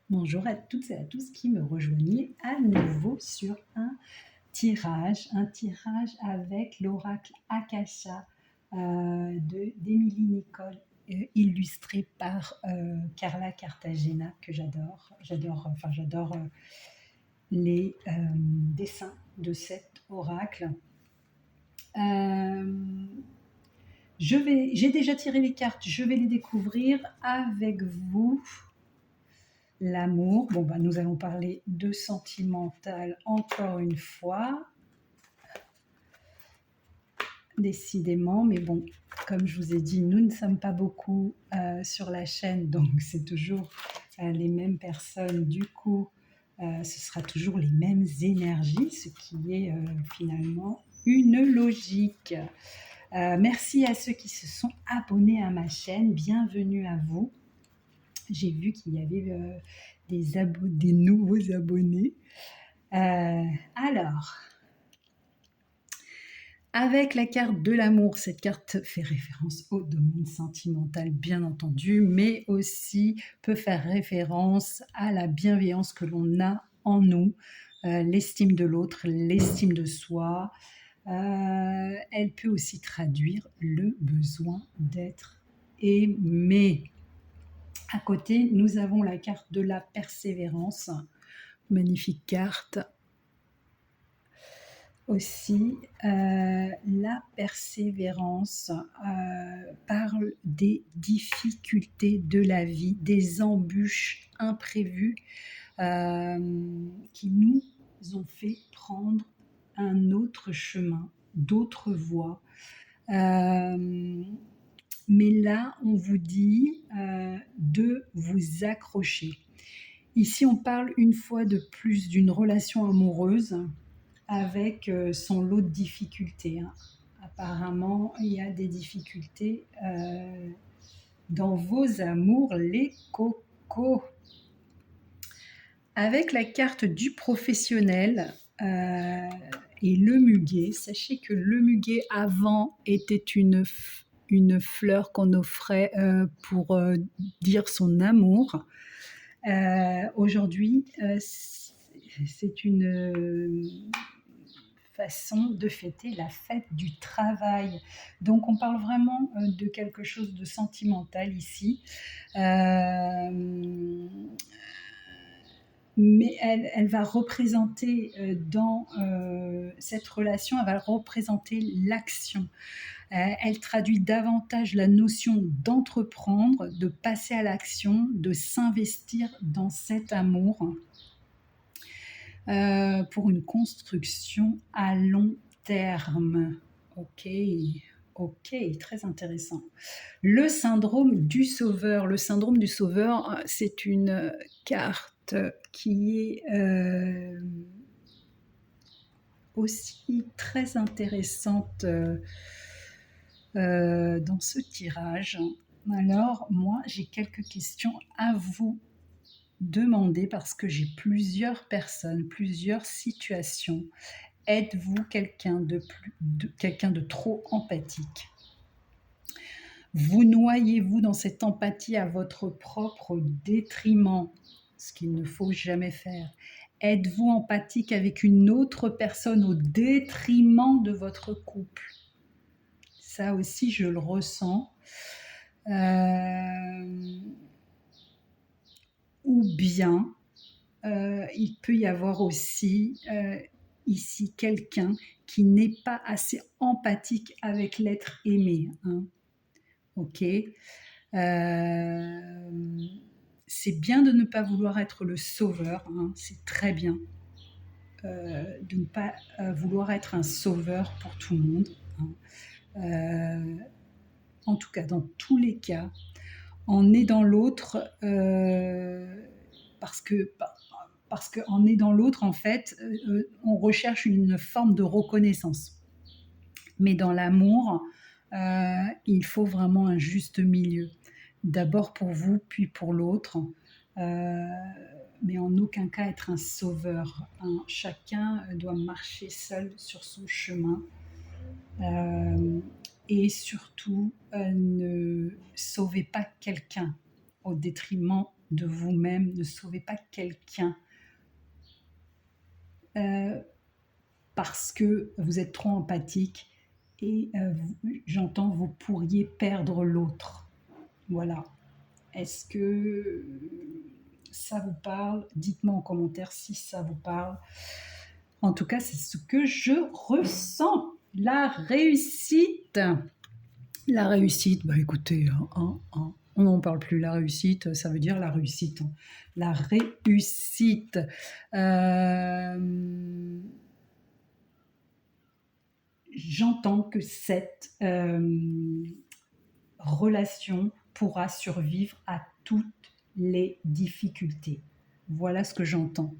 Bonjour à toutes et à tous qui me rejoignez à nouveau sur un tirage avec l'oracle Akasha d'Émilie Nicole, illustré par Carla Cartagena, que j'adore. J'adore les dessins de cet oracle. J'ai déjà tiré les cartes, je vais les découvrir avec vous. L'amour, nous allons parler de sentimental encore une fois, décidément, mais bon, comme je vous ai dit, nous ne sommes pas beaucoup sur la chaîne, donc c'est toujours les mêmes personnes, du coup, ce sera toujours les mêmes énergies, ce qui est finalement une logique. Merci à ceux qui se sont abonnés à ma chaîne, bienvenue à vous. J'ai vu qu'il y avait des nouveaux abonnés. Alors, avec la carte de l'amour, cette carte fait référence au domaine sentimental, bien entendu, mais aussi peut faire référence à la bienveillance que l'on a en nous, l'estime de l'autre, l'estime de soi. Elle peut aussi traduire le besoin d'être aimé. À côté, nous avons la carte de la persévérance. Magnifique carte. Aussi, la persévérance parle des difficultés de la vie, des embûches imprévues qui nous ont fait prendre un autre chemin, d'autres voies. Mais là, on vous dit de vous accrocher. Ici, on parle une fois de plus d'une relation amoureuse avec son lot de difficultés. Apparemment, il y a des difficultés dans vos amours, les cocos. Avec la carte du professionnel et le muguet, sachez que le muguet avant était une fleur qu'on offrait pour dire son amour. Aujourd'hui, c'est une façon de fêter la fête du travail. Donc on parle vraiment de quelque chose de sentimental ici. Mais elle va représenter dans cette relation, elle va représenter l'action. Elle traduit davantage la notion d'entreprendre, de passer à l'action, de s'investir dans cet amour pour une construction à long terme. Ok, très intéressant. Le syndrome du sauveur. Le syndrome du sauveur, c'est une carte qui est aussi très intéressante dans ce tirage. Alors, moi, j'ai quelques questions à vous demander parce que j'ai plusieurs personnes, plusieurs situations. Êtes-vous quelqu'un de trop empathique? Vous noyez-vous dans cette empathie à votre propre détriment, ce qu'il ne faut jamais faire? Êtes-vous empathique avec une autre personne au détriment de votre couple? Ça aussi, je le ressens. Ou bien, il peut y avoir aussi ici quelqu'un qui n'est pas assez empathique avec l'être aimé. Ok. C'est bien de ne pas vouloir être le sauveur, c'est très bien de ne pas vouloir être un sauveur pour tout le monde. En tout cas, dans tous les cas, en aidant l'autre, parce qu'en aidant l'autre, en fait, on recherche une forme de reconnaissance. Mais dans l'amour, il faut vraiment un juste milieu. D'abord pour vous, puis pour l'autre. Mais en aucun cas être un sauveur. Chacun doit marcher seul sur son chemin. Et surtout, ne sauvez pas quelqu'un au détriment de vous-même, ne sauvez pas quelqu'un parce que vous êtes trop empathique et j'entends vous pourriez perdre l'autre. Voilà. Est-ce que ça vous parle? Dites-moi en commentaire si ça vous parle. En tout cas, c'est ce que je ressens. La réussite. La réussite, bah écoutez, on n'en parle plus. La réussite, ça veut dire la réussite. La réussite. J'entends que cette relation pourra survivre à toutes les difficultés. Voilà ce que j'entends.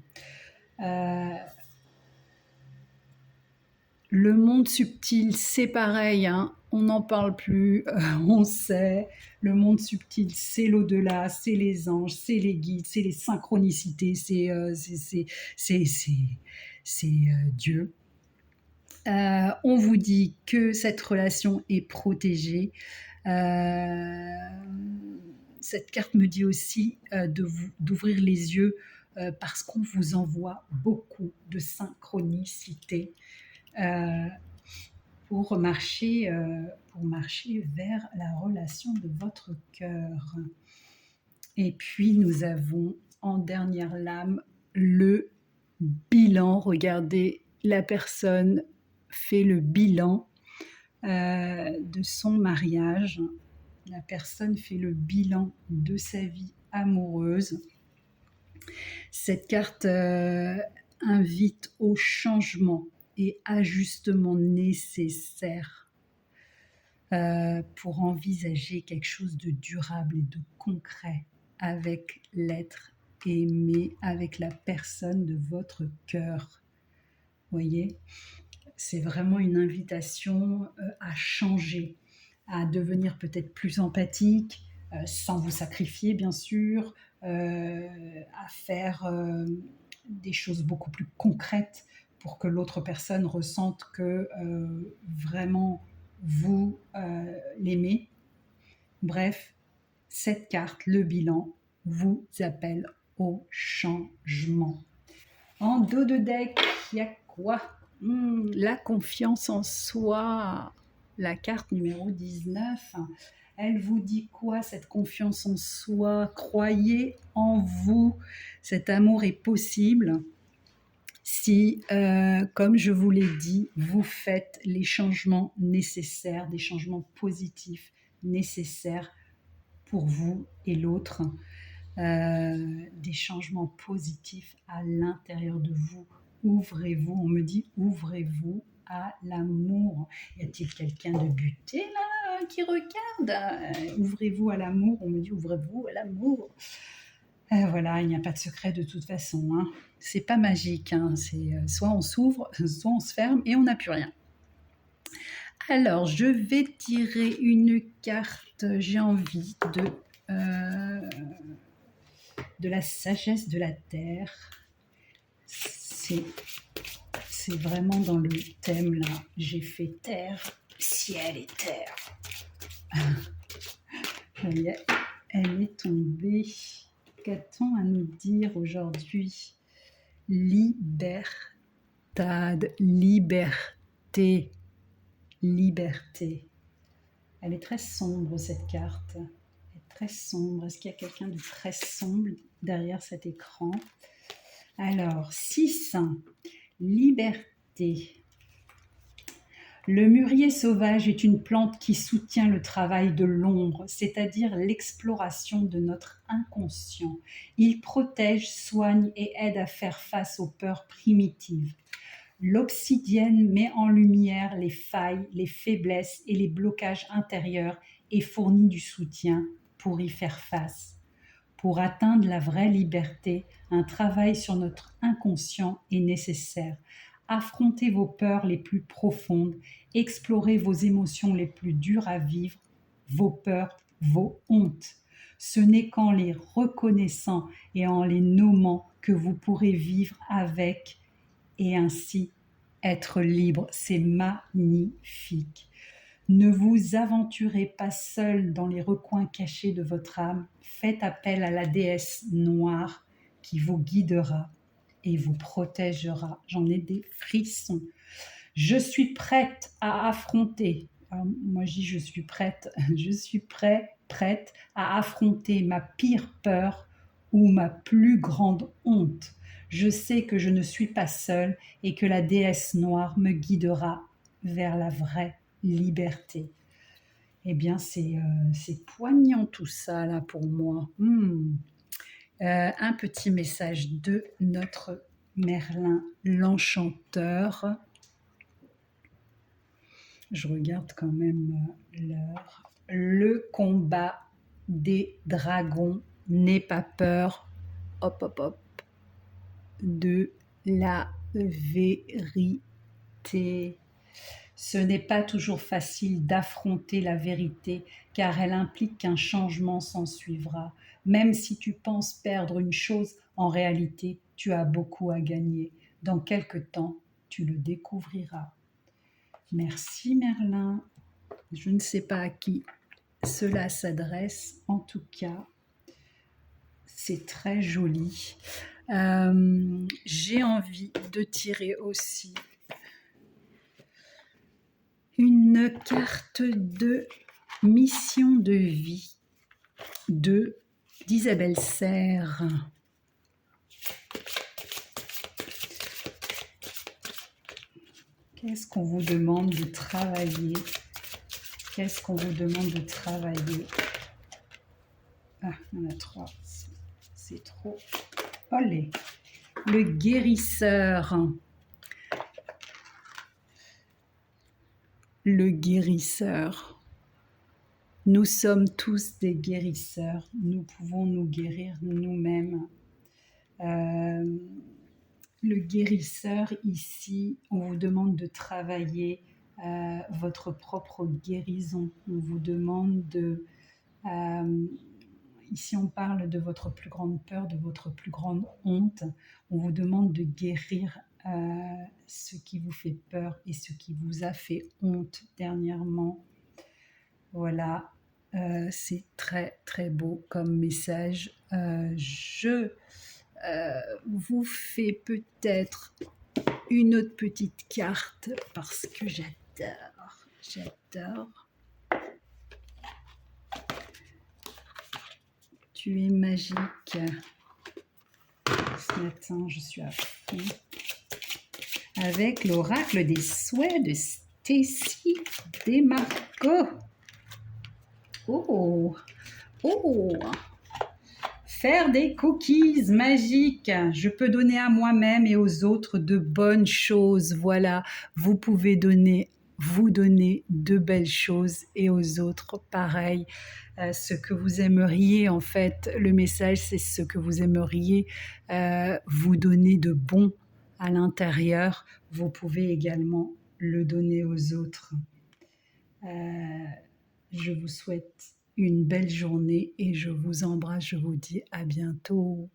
Le monde subtil, c'est pareil, hein, on n'en parle plus, on sait. Le monde subtil, c'est l'au-delà, c'est les anges, c'est les guides, c'est les synchronicités, c'est Dieu. On vous dit que cette relation est protégée. Cette carte me dit aussi d'ouvrir les yeux parce qu'on vous envoie beaucoup de synchronicité pour marcher vers la relation de votre cœur. Et puis nous avons en dernière lame le bilan. Regardez, la personne fait le bilan de son mariage. La personne fait le bilan de sa vie amoureuse. Cette carte invite au changement et ajustement nécessaire pour envisager quelque chose de durable et de concret avec l'être aimé, avec la personne de votre cœur. Voyez, c'est vraiment une invitation à changer, à devenir peut-être plus empathique, sans vous sacrifier bien sûr, à faire des choses beaucoup plus concrètes pour que l'autre personne ressente que vraiment vous l'aimez. Bref, cette carte, le bilan, vous appelle au changement. En dos de deck, il y a quoi? La confiance en soi. La carte numéro 19. Elle vous dit quoi, cette confiance en soi? Croyez en vous. Cet amour est possible si, comme je vous l'ai dit, vous faites les changements nécessaires, des changements positifs nécessaires pour vous et l'autre, des changements positifs à l'intérieur de vous. Ouvrez-vous, on me dit ouvrez-vous à l'amour. Y a-t-il quelqu'un de buté là qui regarde? Ouvrez-vous à l'amour, on me dit ouvrez-vous à l'amour. Voilà, il n'y a pas de secret de toute façon, hein. C'est pas magique, hein. C'est soit on s'ouvre, soit on se ferme et on n'a plus rien. Alors, je vais tirer une carte, j'ai envie de la sagesse de la terre. C'est vraiment dans le thème là. J'ai fait terre, ciel et terre. Elle est tombée. Qu'a-t-on à nous dire aujourd'hui? Libertad, liberté, liberté. Elle est très sombre cette carte. Elle est très sombre. Est-ce qu'il y a quelqu'un de très sombre derrière cet écran? Alors, 6, liberté. Le mûrier sauvage est une plante qui soutient le travail de l'ombre, c'est-à-dire l'exploration de notre inconscient. Il protège, soigne et aide à faire face aux peurs primitives. L'obsidienne met en lumière les failles, les faiblesses et les blocages intérieurs et fournit du soutien pour y faire face. Pour atteindre la vraie liberté, un travail sur notre inconscient est nécessaire. Affrontez vos peurs les plus profondes, explorez vos émotions les plus dures à vivre, vos peurs, vos hontes. Ce n'est qu'en les reconnaissant et en les nommant que vous pourrez vivre avec et ainsi être libre. C'est magnifique. Ne vous aventurez pas seul dans les recoins cachés de votre âme. Faites appel à la déesse noire qui vous guidera et vous protégera. J'en ai des frissons. Je suis prête à affronter. Alors, moi, je dis je suis prête. Je suis prête à affronter ma pire peur ou ma plus grande honte. Je sais que je ne suis pas seule et que la déesse noire me guidera vers la vraie liberté. Eh bien, c'est poignant tout ça là pour moi. Un petit message de notre Merlin l'Enchanteur. Je regarde quand même l'heure. Le combat des dragons n'est pas peur. Hop, hop, hop. De la vérité. Ce n'est pas toujours facile d'affronter la vérité, car elle implique qu'un changement s'ensuivra. Même si tu penses perdre une chose, en réalité, tu as beaucoup à gagner. Dans quelque temps, tu le découvriras. Merci Merlin. Je ne sais pas à qui cela s'adresse. En tout cas, c'est très joli. J'ai envie de tirer aussi une carte de mission de vie d'Isabelle Serre. Qu'est-ce qu'on vous demande de travailler? Qu'est-ce qu'on vous demande de travailler? Ah, il y en a 3. C'est trop. Olé. Le guérisseur. Le guérisseur. Nous sommes tous des guérisseurs. Nous pouvons nous guérir nous-mêmes. Le guérisseur, ici, on vous demande de travailler votre propre guérison. On vous demande de... ici, on parle de votre plus grande peur, de votre plus grande honte. On vous demande de guérir ce qui vous fait peur et ce qui vous a fait honte dernièrement. Voilà, c'est très très beau comme message. Je vous fais peut-être une autre petite carte parce que j'adore. Tu es magique. Ce matin, je suis à fond avec l'oracle des souhaits de Stacy Demarco. Oh, faire des cookies magiques. Je peux donner à moi-même et aux autres de bonnes choses. Voilà, vous pouvez vous donner de belles choses et aux autres pareil. Ce que vous aimeriez, en fait, le message, c'est ce que vous aimeriez vous donner de bon à l'intérieur. Vous pouvez également le donner aux autres. Je vous souhaite une belle journée et je vous embrasse. Je vous dis à bientôt.